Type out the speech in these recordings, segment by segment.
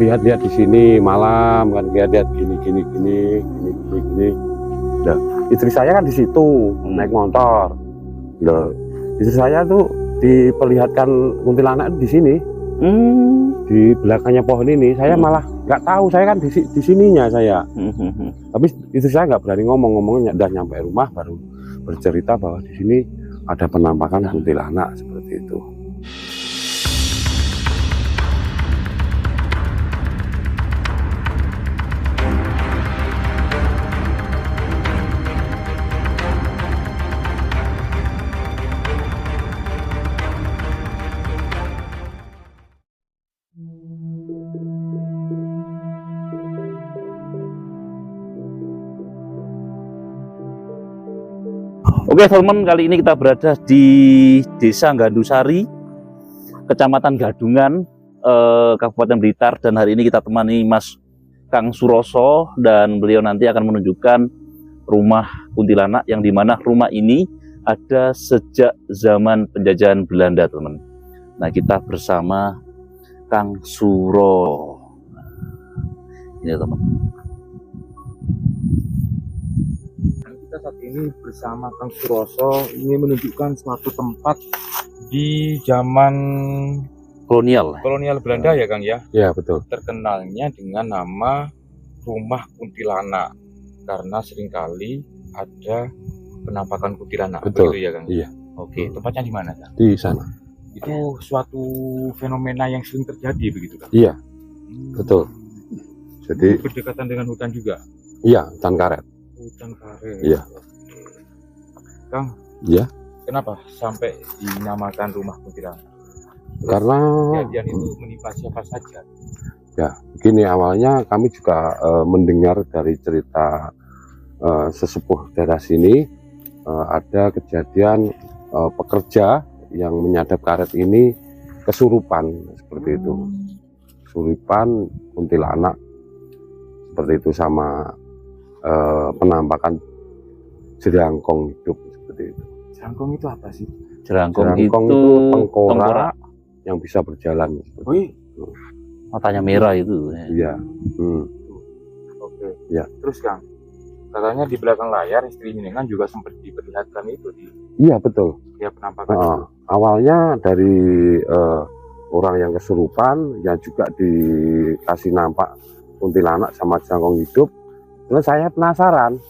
lihat-lihat di sini malam kan, lihat-lihat gini. Nah, istri saya kan di situ naik motor. Nah, istri saya tuh diperlihatkan kuntilanak di sini. Di belakangnya pohon ini. Saya malah nggak tahu, saya kan di sininya saya. Tapi istri saya nggak berani ngomongnya, udah nyampe rumah baru bercerita bahwa di sini ada penampakan kuntilanak seperti itu. Oke teman, kali ini kita berada di Desa Gandusari, Kecamatan Gadungan, Kabupaten Blitar, dan hari ini kita temani Mas Kang Suroso, dan beliau nanti akan menunjukkan rumah kuntilanak yang dimana rumah ini ada sejak zaman penjajahan Belanda, teman. Nah, kita bersama Kang Suro. Ini teman. Kita saat ini bersama Kang Suroso ini menunjukkan suatu tempat di zaman Kolonial Belanda ya Kang ya. Ya betul. Terkenalnya dengan nama Rumah Kuntilanak karena seringkali ada penampakan kuntilanak. Betul. Begitu ya Kang. Iya. Oke, tempatnya di mana Kang? Di sana. Itu suatu fenomena yang sering terjadi begitu Kang. Iya. Betul. Jadi Berdekatan dengan hutan juga. iya, hutan karet. Hutan karet. Iya. Kang. Iya. Kenapa sampai dinamakan Rumah Kuntilanak? Karena Kejadian itu menimpa siapa saja? ya begini, awalnya kami juga mendengar dari cerita sesepuh daerah sini, ada kejadian pekerja yang menyadap karet ini kesurupan seperti itu. Kesurupan kuntilanak seperti itu, sama penampakan jerangkong hidup seperti itu. Jerangkong itu apa sih? Jerangkong Jerangkong itu itu tengkorak tengkorak. yang bisa berjalan. Wih. Matanya merah itu. Iya. Oke. Ya. Terus Kang, katanya di belakang layar istri Minengan juga sempat diperlihatkan itu di Iya betul. ya penampakan itu. Awalnya dari orang yang kesurupan, yang juga dikasih nampak kuntilanak sama jerangkong hidup. Terus saya penasaran,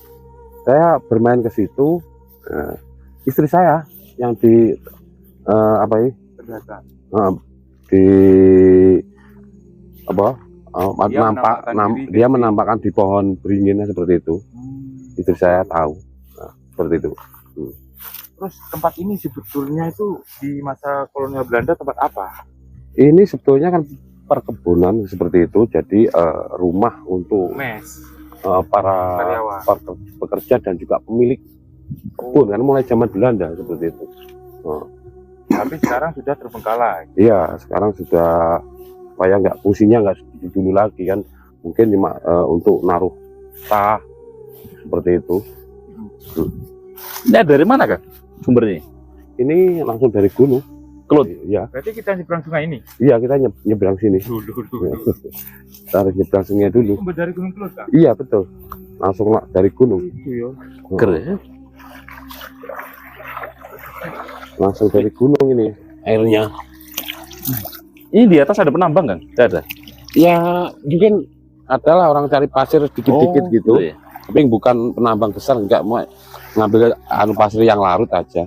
saya bermain ke situ. Istri saya yang di Perlihatkan. di dia menampakkan di pohon beringin seperti itu. Istri saya tahu seperti itu. Terus tempat ini sebetulnya itu di masa kolonial Belanda tempat apa? Ini sebetulnya kan perkebunan seperti itu, jadi rumah untuk Mes. para pekerja dan juga pemilik kebun kan mulai zaman Belanda seperti itu. Tapi sekarang sudah terbengkalai. Iya, sekarang sudah supaya nggak fungsinya nggak seperti dulu lagi kan, mungkin cuma untuk naruh tah seperti itu. Ini dari mana Kang sumbernya? Ini langsung dari gunung. Kelut. Iya, Berarti kita nyebrang sungai ini? iya kita nyebrang sini. Dulu. Kita harus nyebrang sungai dulu. Sumber dari Gunung Kelut Kang? Iya betul, langsung dari gunung. Itu ya. Keren. Langsung dari gunung ini airnya. Ini di atas ada penambang Kang? Tidak ada. Ya mungkin adalah orang cari pasir dikit-dikit gitu, ya. tapi bukan penambang besar, enggak, mau ngambil pasir yang larut aja.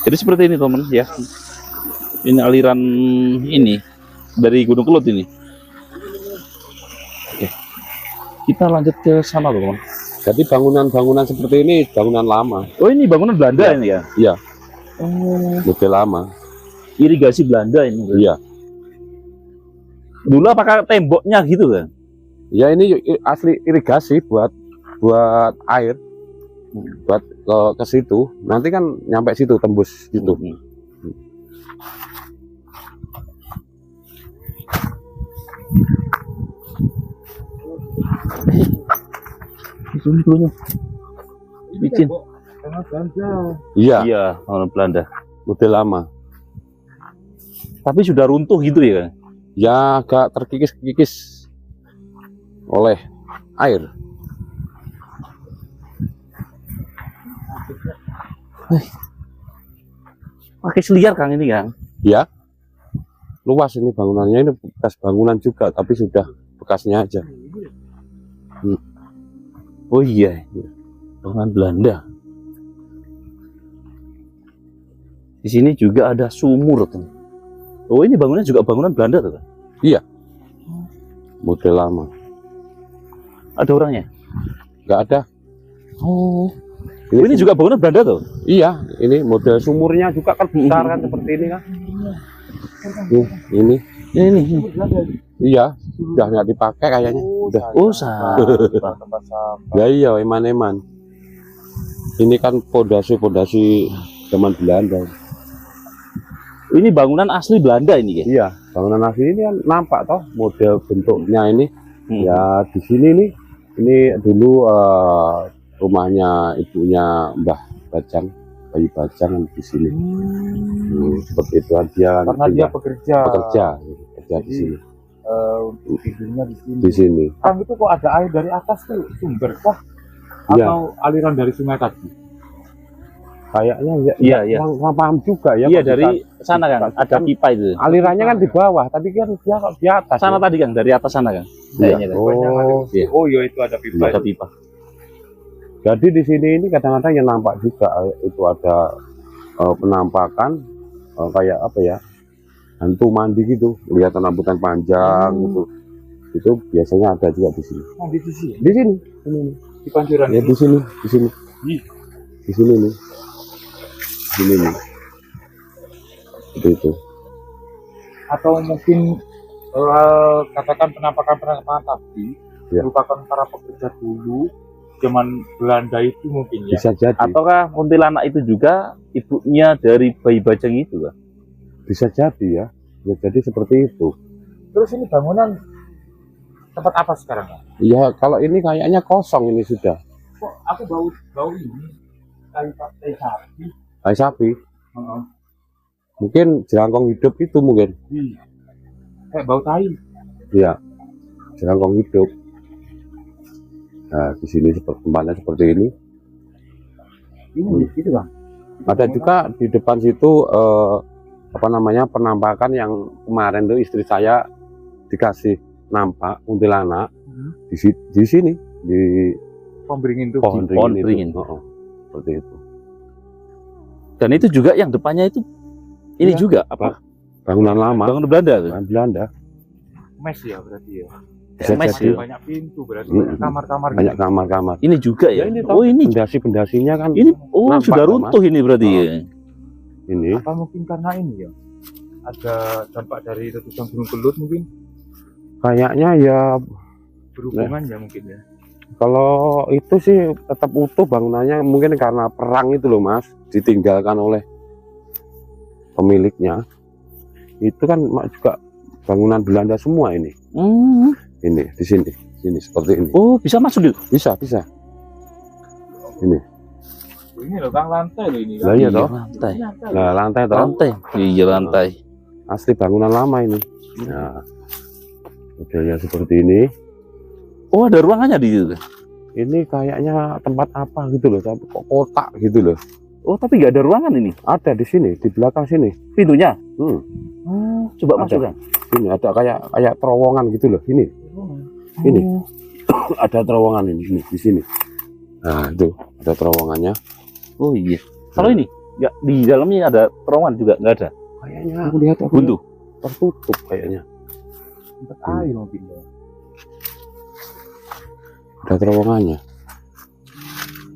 Jadi seperti ini teman ya. Ini aliran ini dari Gunung Kelut ini. Oke. Kita lanjut ke sana teman. Jadi bangunan-bangunan seperti ini bangunan lama. Oh ini bangunan Belanda ini ya? Iya. Oh. Lebih lama. Irigasi Belanda ini. Iya. Dulu apakah temboknya gitu kan? Ya ini asli irigasi buat air, buat ke situ. Nanti kan nyampe situ, tembus situ. Izin. Tengah Belanda. Iya, Iya, bangunan Belanda. model lama. Tapi sudah runtuh gitu ya, Kang? Ya agak terkikis-kikis oleh air. Pakai seliar, Kang, ini, Kang. Ya, luas ini bangunannya, ini bekas bangunan juga, tapi sudah bekasnya aja. Oh iya, bangunan Belanda. Di sini juga ada sumur, tuh. Oh, ini bangunannya juga bangunan Belanda, tuh, Kang? Model lama. Ada orangnya? Nggak ada. Oh, ini juga bangunan Belanda, tuh? Iya, ini model sumurnya juga kan besar kan seperti ini kan. Ini. Ini. Iya, sudah nggak dipakai kayaknya. Udah. Oh, salah. Tempat sampah. Ya iya, eman-eman. Ini kan pondasi zaman Belanda. Ini bangunan asli Belanda ini, ya? Iya, bangunan asli ini kan nampak toh model bentuknya ini. Hmm. Ya di sini nih, ini dulu rumahnya ibunya Mbah Bajang, Bayi Bajang kan di sini. Seperti itu aja. Karena dia bekerja bekerja di sini. untuk tidurnya di sini. Di sini. Kang, itu kok ada air dari atas tuh, sumber kah? Iya. Atau aliran dari sungai tadi? Kayaknya ya, Iya. kurang paham juga ya. Iya, kok dari bisa- sana, Kang. Ada pipa itu. alirannya kan di bawah, tapi kan dia kok di atas. Sana ya? tadi, Kang. Dari atas sana, Kang. Iya. Kayaknya, Kang. Oh, Iya. Oh iya, itu ada pipa. Ada pipa. jadi di sini ini kadang-kadang yang nampak juga itu ada penampakan kayak apa ya, hantu mandi gitu, lihat rambutan panjang gitu. Itu biasanya ada juga di sini. Mandi di sini, Di sini, ini. di pancuran. Ya di sini, di sini. Ih. Di sini nih. Di sini nih. Seperti itu. Atau mungkin katakan penampakan tadi Ya. merupakan para pekerja dulu zaman Belanda itu mungkin ya. Bisa jadi. Ataukah kuntilanak itu juga ibunya dari Bayi Bajang itu, Kang? Bisa jadi ya. Ya jadi seperti itu. Terus ini bangunan tempat apa sekarang ya? Ya kalau ini kayaknya kosong ini sudah. Kok aku bau ini tai sapi. Tai sapi. Heeh. Mungkin jelangkong hidup itu mungkin. Kayak bau tai. Iya. Jelangkong hidup. Nah, di sini tempatnya seperti ini. Ini gitu Bang. Ada juga di depan situ apa namanya penampakan yang kemarin tuh istri saya dikasih nampak kuntilanak di sini di Pohon beringin tuh. pohon pohon beringin beringin. itu. Seperti itu. Dan itu juga yang depannya itu ini Iya. juga apa? Bangunan lama, Bangunan Belanda tuh. bangunan Belanda. Mes ya berarti ya. Bisa Mes jadi. ya. Banyak pintu berarti, Mm-mm. banyak kamar-kamar. Banyak gitu. kamar-kamar. Ini juga ya. Ya, ini Oh, ini Pendasi-pendasinya kan ini oh nampak sudah toh, runtuh ini berarti Oh. ya. ini. Apa mungkin karena ini ya? Ada dampak dari letusan Gunung Kelut mungkin, Kayaknya ya berhubungan ya mungkin ya. kalau itu sih tetap utuh bangunannya, mungkin karena perang itu loh Mas, ditinggalkan oleh pemiliknya. Itu kan juga bangunan Belanda semua ini. Ini di sini seperti ini. Oh, bisa masuk gitu. Bisa. Ini. Ini loh Kang, lantai loh ini. Lah iya toh. Lantai. Nah, lantai toh. Lantai. Iya, lantai. Asli bangunan lama ini. Nah, modelnya seperti ini. Oh, ada ruangannya di situ. Ini kayaknya tempat apa gitu loh, tapi kok kotak gitu loh. Oh, tapi nggak ada ruangan ini. Ada di sini, di belakang sini. Pintunya. Hmm. Oh, coba Ada. masuk, Kang. Ini ada kayak terowongan gitu loh. Ini Ini. Oh. ada terowongan ini di sini. Nah, itu ada terowongannya. Oh iya. Kalau ini nggak di dalamnya ada terowongan juga nggak ada. Kayaknya aku lihat Buntu. tertutup kayaknya. Tempat air mungkin ya. Ada terowongannya.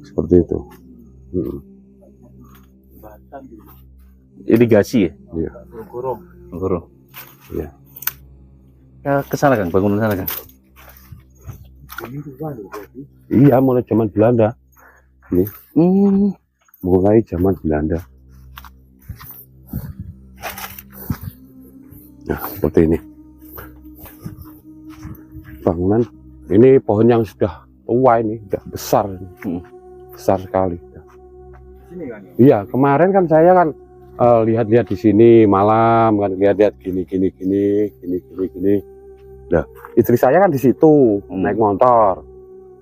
Seperti itu. Hmm. Jembatan gitu. Irigasi ya. Gorong. Gorong. Iya. Ya, ke sana, Kang, bangunan sana, Kang. Ini juga loh berarti. Iya, mulai zaman Belanda. Hmm. Mulai zaman Belanda. Nah, seperti ini. Bangunan ini pohon yang sudah tua ini, sudah besar. besar sekali. Sini kan. Iya, kemarin kan saya kan lihat-lihat di sini malam kan, lihat-lihat gini. Nah, istri saya kan di situ naik motor.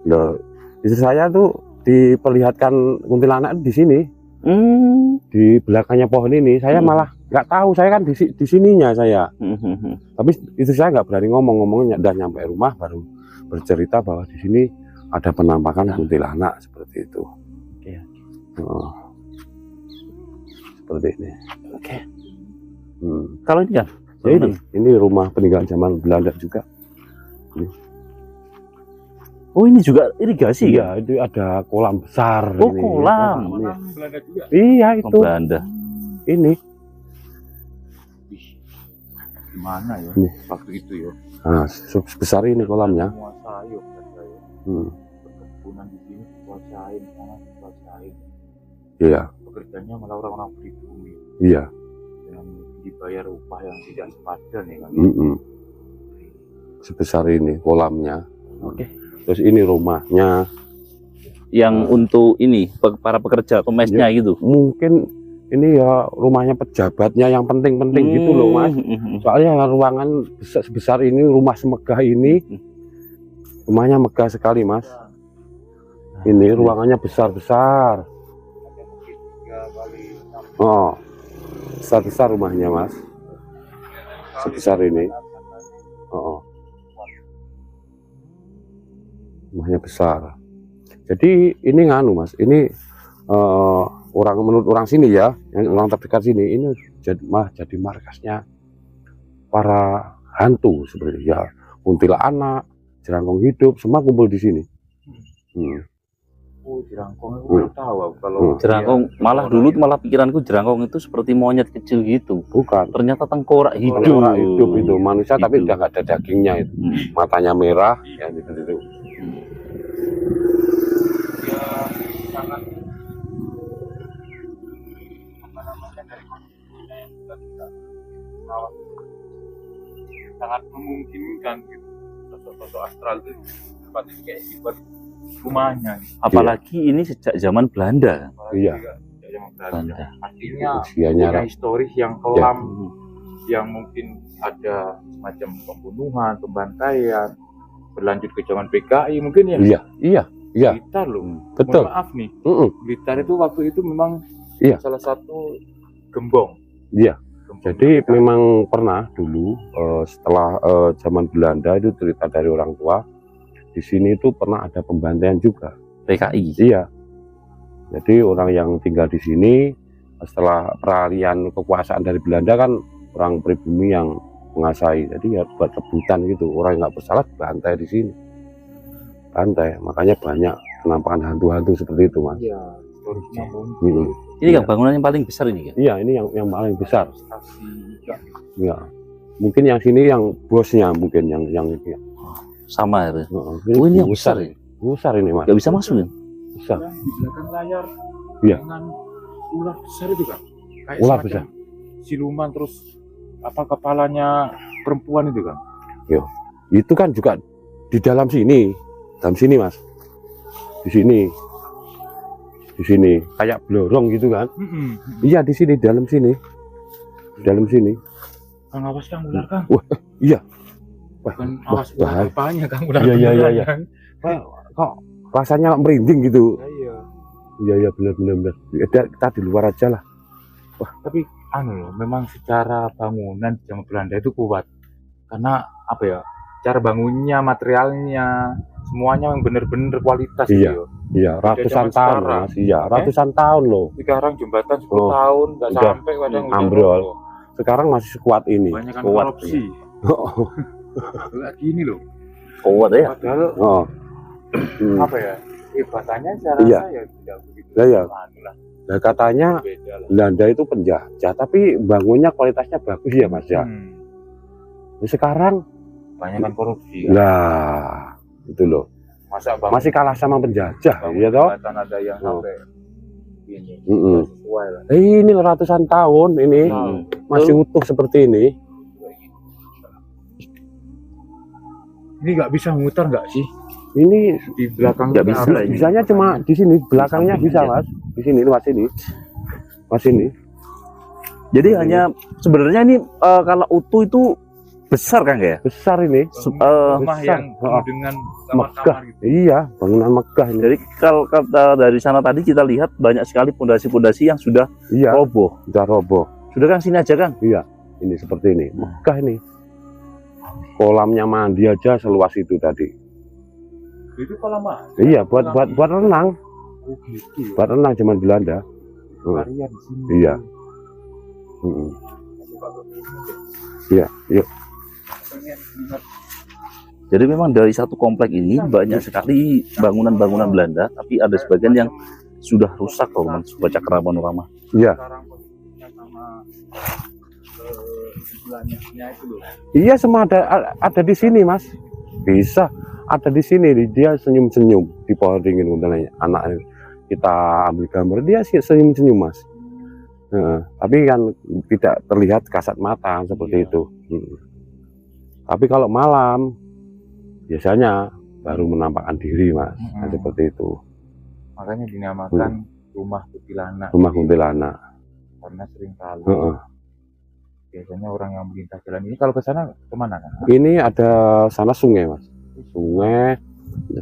Nah, istri saya tuh diperlihatkan kuntilanak di sini. Di belakangnya pohon ini. Saya malah nggak tahu, saya kan di sininya saya. Tapi istri saya nggak berani ngomongnya, udah nyampe rumah baru bercerita bahwa di sini ada penampakan kuntilanak seperti itu. Oh, seperti ini. Oke. Kalau ini kan? Ya ini rumah peninggalan zaman Belanda juga. Oh, ini juga irigasi ya? Iya, itu ada kolam besar. Oh, ini. kolam. Kolam Belanda juga. Iya, itu. Belanda. Ini. Gimana ya? Nih. Waktu itu ya. Nah, sebesar ini kolamnya. Menguasai ya, saya. Perkebunan di sini dikuasain, sana dikuasain. Iya. Pekerjaannya malah orang-orang pribumi. Iya. Dengan dibayar upah yang tidak sepadan ya kan. Sebesar ini kolamnya. Oke. Terus ini rumahnya. Yang untuk ini para pekerja kemesnya gitu. Mungkin ini ya rumahnya pejabatnya yang penting-penting gitu loh, Mas. Soalnya ruangan sebesar ini, rumah semegah ini, rumahnya megah sekali, Mas. Ini ruangannya besar-besar. Oh, besar-besar rumahnya, Mas. Sebesar ini. Oh, rumahnya besar. Jadi ini nganu, Mas. Ini menurut orang sini ya, yang orang terdekat sini, ini malah jadi markasnya para hantu seperti ya, kuntilanak, jerangkong hidup, semua kumpul di sini. Oh, jerangkong itu baru tahu aku kalau Jerangkong malah pikiranku jerangkong itu seperti monyet kecil gitu. Bukan. Ternyata tengkorak hidup. Tengkorak hidup itu manusia tapi Hidup. udah nggak ada dagingnya itu. Matanya merah ya gitu. dia sangat apa namanya dari kondisinya yang kita tidak rawat, sangat memungkinkan gitu sosok-sosok astral itu seperti kayak sifat rumahnya gitu. Apalagi ini sejak zaman Belanda. Apalagi Iya. juga zaman Belanda. Belanda. Artinya Usianya punya historis yang kelam, Ya. yang mungkin ada semacam pembunuhan, pembantaian, berlanjut ke zaman PKI mungkin ya. Iya. Blitar loh. Betul. Mohon maaf nih, Blitar itu waktu itu memang Iya. salah satu gembong. Iya. Gembong Jadi Blitar. memang pernah dulu setelah zaman Belanda itu cerita dari orang tua, di sini itu pernah ada pembantaian juga. PKI. Iya. Jadi orang yang tinggal di sini setelah peralihan kekuasaan dari Belanda kan orang pribumi yang menguasai. Jadi ya buat rebutan gitu. Orang yang nggak bersalah bantai di sini. Bantai. Makanya banyak penampakan hantu-hantu seperti itu, Mas. Iya, historisnya muncul. Ini kan bangunan yang paling besar ini kan? Iya, ini yang paling besar. Stasi juga. Iya. Mungkin yang sini yang bosnya mungkin yang ini. Sama ya. Ini Oh, ini yang besar ya? Besar ini, Mas. Gak bisa masuk kan? Besar. Dan di belakang layar Iya. dengan ular besar itu kan. Kayak Ular semacam besar. siluman terus apa kepalanya perempuan itu kan. Itu kan juga di dalam sini, Mas. Di sini kayak blorong gitu kan. Iya, di sini, dalam sini. Di dalam sini. Kang awas Kang ular Kang. Wah, iya. Wah, Bukan wah, awas ular bahaya. apanya Kang ular. Iya, iya, beneran, iya. Kang. Kok rasanya merinding gitu. Iya. Iya, benar. Kita di luar aja lah. Tapi anu loh, memang secara bangunan di zaman Belanda itu kuat. Karena apa ya? Cara bangunnya, materialnya, semuanya yang benar-benar kualitas Iya. gitu. Iya, ratusan zaman tahun, sekarang. Mas. Iya, ratusan tahun loh. Sekarang jembatan 10 Oh, tahun nggak udah sampai kadang udah ambrol. roboh. Sekarang masih sekuat ini. Banyak kan Kuat, korupsi. Kayak gini loh. Kuat ya? Padahal Oh. apa ya? Hebatannya saya Iya. rasa ya tidak begitu. Iya. Anu lah, Nah, katanya beda lah. Belanda itu penjajah, tapi bangunnya kualitasnya bagus ya, Mas ya. Nah, sekarang Banyak kan korupsi. lah itu loh. Masa bangun Masih kalah sama penjajah, ya toh? jembatan ada yang Oh. sampai ini. Mm-mm. Nggak sesuai lah. Ini ratusan tahun ini masih utuh seperti ini. Ini nggak bisa muter nggak sih? Ini Di belakang Nggak bisa. bisanya cuma di sini, belakangnya bisa mas. Di sini, luas ini, mas ini. Jadi hanya sebenarnya ini kalau utuh itu besar kan ya? Besar ini. rumah besar. yang penuh dengan Megah. kamar-kamar gitu. Iya, bangunan megah ini. Jadi kalau kata dari sana tadi kita lihat banyak sekali pondasi-pondasi yang sudah Iya, roboh. udah roboh. Sudah Kang, sini aja Kang. Iya, ini seperti ini, megah ini. Kolamnya mandi aja seluas itu tadi. Itu kolam mah. Iya, buat renang, Oh gitu. buat renang zaman Belanda. Varian di sini. Iya. Mm-mm. Iya, yuk. Jadi memang dari satu komplek ini banyak sekali bangunan-bangunan Belanda, tapi ada sebagian yang sudah rusak loh Mas, baca panorama. Iya, Sekarang posisinya sama sebelahnya itu loh. iya semua ada di sini mas. Bisa ada di sini. Dia senyum-senyum di pohon ringin untanya. Anak kita ambil gambar dia sih senyum-senyum mas. Tapi kan tidak terlihat kasat mata seperti itu. Tapi kalau malam biasanya baru menampakkan diri mas. Nah, seperti itu. Makanya dinamakan rumah kuntilanak. Rumah kuntilanak. Karena sering kali Heeh. biasanya orang yang melintas jalan ini kalau ke sana kemana kan? Ini ada sana sungai mas. Sungai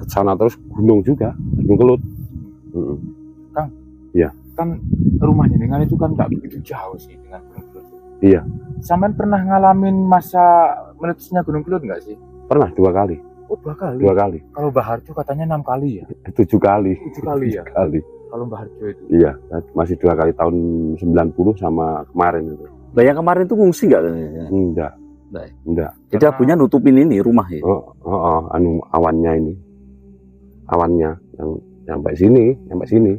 sana terus gunung juga, Gunung Kelut. Kan rumahnya dengan itu kan nggak begitu jauh sih dengan Gunung Kelut. Iya. Sampean pernah ngalamin masa meletusnya Gunung Kelut nggak sih? Pernah 2 kali. Oh 2 kali. 2 kali. Kalau Mbah Harjo katanya 6 kali ya. 7 kali. 7 kali ya. 7 kali. Kalau Mbah Harjo itu. Iya, masih 2 kali tahun 90 sama kemarin itu. Nah, yang kemarin itu ngungsi nggak? Enggak. Baik. Enggak. Jadi abunya nutupin ini rumah ya. Anu awannya ini. Awannya yang sampai sini. Sampai sini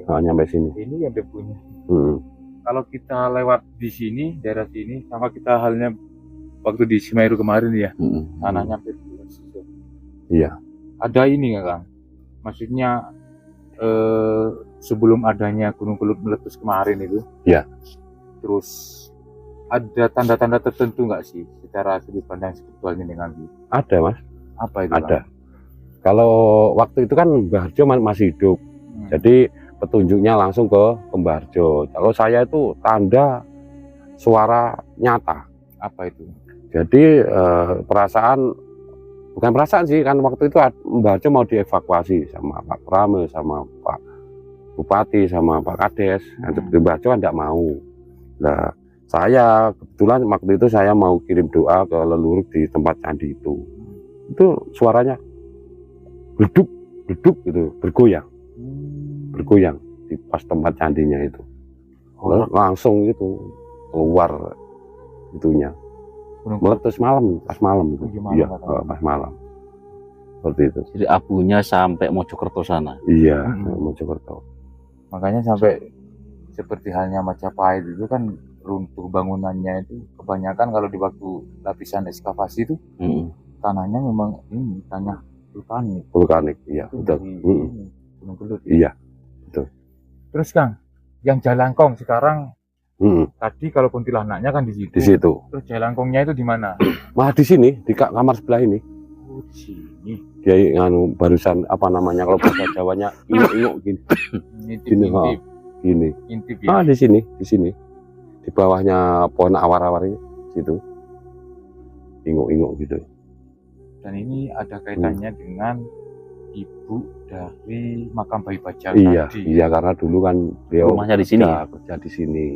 ya. Sampai sini. Ini yang debunya. Hmm. Kalau kita lewat di sini, daerah sini, sama kita halnya waktu di Semeru kemarin ya, tanahnya hampir Iya. ada ini nggak Kang? Maksudnya sebelum adanya Gunung Kelut meletus kemarin itu, Iya. Terus ada tanda-tanda tertentu nggak sih secara sudut pandang spiritualnya dengan itu? Ada mas. Apa itu? Ada. Kalau waktu itu kan Mbah Harjo masih hidup. Jadi petunjuknya langsung ke Mbah Harjo. Kalau saya itu tanda suara nyata. Apa itu? Jadi bukan perasaan sih, kan waktu itu Mbah Harjo mau dievakuasi sama Pak Prame, sama Pak Bupati, sama Pak Kades. Mbah Harjo kan tidak mau. Nah, saya kebetulan waktu itu saya mau kirim doa ke leluhur di tempat candi itu. Itu suaranya geduk gitu, bergoyang di pas tempat candinya itu. Langsung gitu keluar itunya. Meletus pas malam itu. Iya, pas malam. Seperti itu. Jadi abunya sampai Mojokerto sana. Iya, Mojokerto. Makanya sampai seperti halnya Majapahit itu kan runtuh bangunannya itu kebanyakan kalau di waktu lapisan ekskavasi itu tanahnya memang ini tanah vulkanik, iya itu betul. dari Gunung Kelut. Iya, betul. Terus Kang, yang Jalangkong sekarang tadi kalau kuntilanaknya kan di situ. Di situ. Terus Jalangkongnya itu di mana? Malah di sini, di kamar sebelah ini. Oh, di sini. Dia nganu barusan apa namanya kalau bahasa Jawanya inguk-inguk gini. Ngintip. Gini. Intip ya. Di sini. Di bawahnya pohon awar-awar ini, situ. Inguk-inguk gitu. Dan ini ada kaitannya dengan ibu dari makam Bayi Bajang Iya, tadi. iya karena dulu kan beliau Rumahnya di sini. kerja di sini.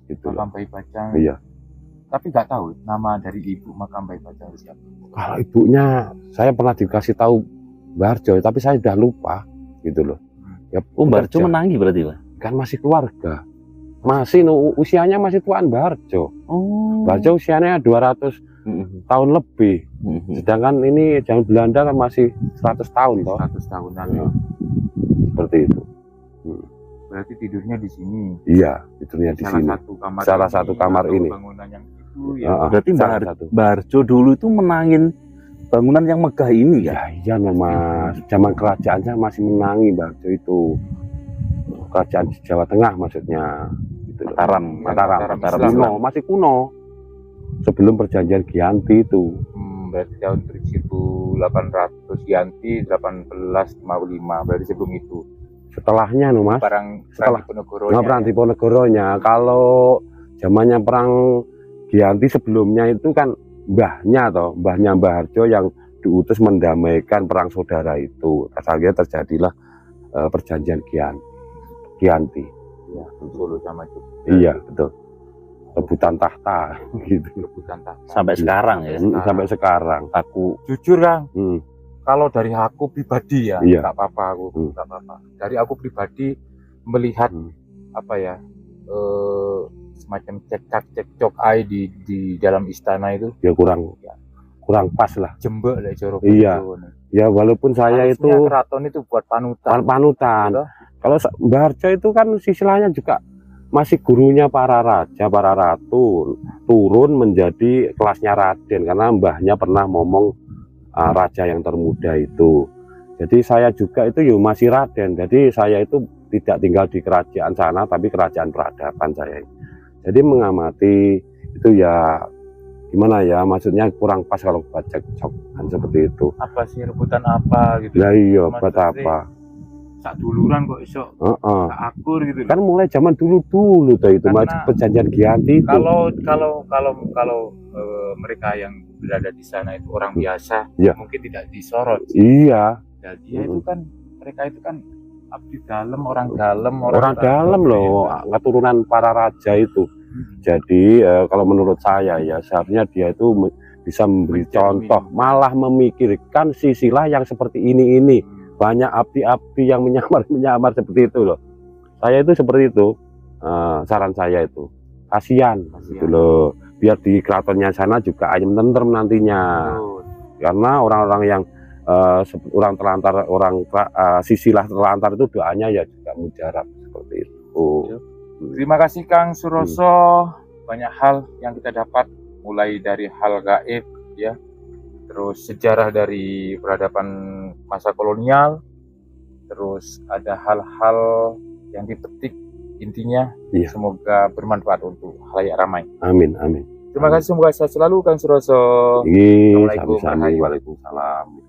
Gitu lah. Makam Bayi Bajang. Iya. Tapi nggak tahu nama dari ibu makam Bayi Bajang itu siapa. Kalau ibunya saya pernah dikasih tahu Mbah Harjo, tapi saya udah lupa gitu loh. Ya, Mbah Harjo kerja. menangi berarti Pak? Kan masih keluarga. Masih usianya masih tuaan Mbah Harjo. Mbah Harjo usianya 200 tahun lebih. Sedangkan ini zaman Belanda kan masih 100 tahun toh. 100 tahunan. Seperti itu. Berarti tidurnya di sini. Iya, tidurnya di sini. Salah satu kamar ini. Bangunan yang itu ya. Berarti Mbah Harjo dulu itu menangin bangunan yang megah ini ya? Iya Mas, zaman kerajaannya masih menangi Mbah Harjo itu. Kerajaan di Jawa Tengah maksudnya. Gitu. Mataram kuno, masih kuno. Sebelum perjanjian Giyanti itu. berarti tahun 1800 Giyanti 1855, berarti sebelum itu. Setelahnya no Mas. Perang Setelah Diponegoronya. perang Diponegoronya. Kalau zamannya perang Giyanti sebelumnya itu kan mbahnya Mbah Harjo yang diutus mendamaikan perang saudara itu. Akhirnya terjadilah perjanjian Giyanti. Ya, Solo sama Jogja. Iya betul. Rebutan tahta gitu. Rebutan tahta. Sampai sekarang ya. Sampai sekarang. Aku Jujur Kang, Hmm. kalau dari aku pribadi ya, Iya. nggak apa-apa aku, nggak apa-apa. Dari aku pribadi melihat apa ya, semacam cekcok ai di dalam istana itu Ya kurang pas lah. jembek lah Joro. Iya. Ya walaupun saya Harusnya itu keraton itu buat panutan. panutan. Gitu. Kalau Mbah Harjo itu kan istilahnya juga masih gurunya para raja, para ratu, turun menjadi kelasnya Raden karena mbahnya pernah ngomong raja yang termuda itu. Jadi saya juga itu masih Raden. Jadi saya itu tidak tinggal di kerajaan sana tapi kerajaan peradaban saya. Jadi mengamati itu ya gimana ya, maksudnya kurang pas kalau buat cekcok kan seperti itu. Apa sih rebutan apa gitu? Ya iya, Mas buat Fitri, apa? sak duluran kok iso sak akur gitu. Kan mulai zaman dulu tuh itu Karena perjanjian Giyanti itu. Kalau mereka yang berada di sana itu orang biasa, Iya. mungkin tidak disorot. Iya, Dan dia itu kan, mereka itu kan abdi dalam, orang dalam, orang dalam loh, keturunan para raja itu. Jadi kalau menurut saya ya seharusnya dia itu bisa memberi contoh, malah memikirkan sisilah yang seperti ini. Banyak abdi-abdi yang menyamar seperti itu loh. Saya itu seperti itu, saran saya itu. Kasihan gitu loh. Biar di keratonnya sana juga ayam tentrem nantinya. Karena orang-orang yang orang terlantar, sisilah terlantar itu doanya ya juga mujarab seperti itu. Terima kasih Kang Suroso. Banyak hal yang kita dapat, mulai dari hal gaib ya, terus sejarah dari peradaban masa kolonial, terus ada hal-hal yang dipetik, intinya Iya. semoga bermanfaat untuk khalayak ramai. Amin. Terima kasih, semoga sehat selalu Kang Suroso. Assalamualaikum Assalamualaikum warahmatullahi warahmatullahi wabarakatuh.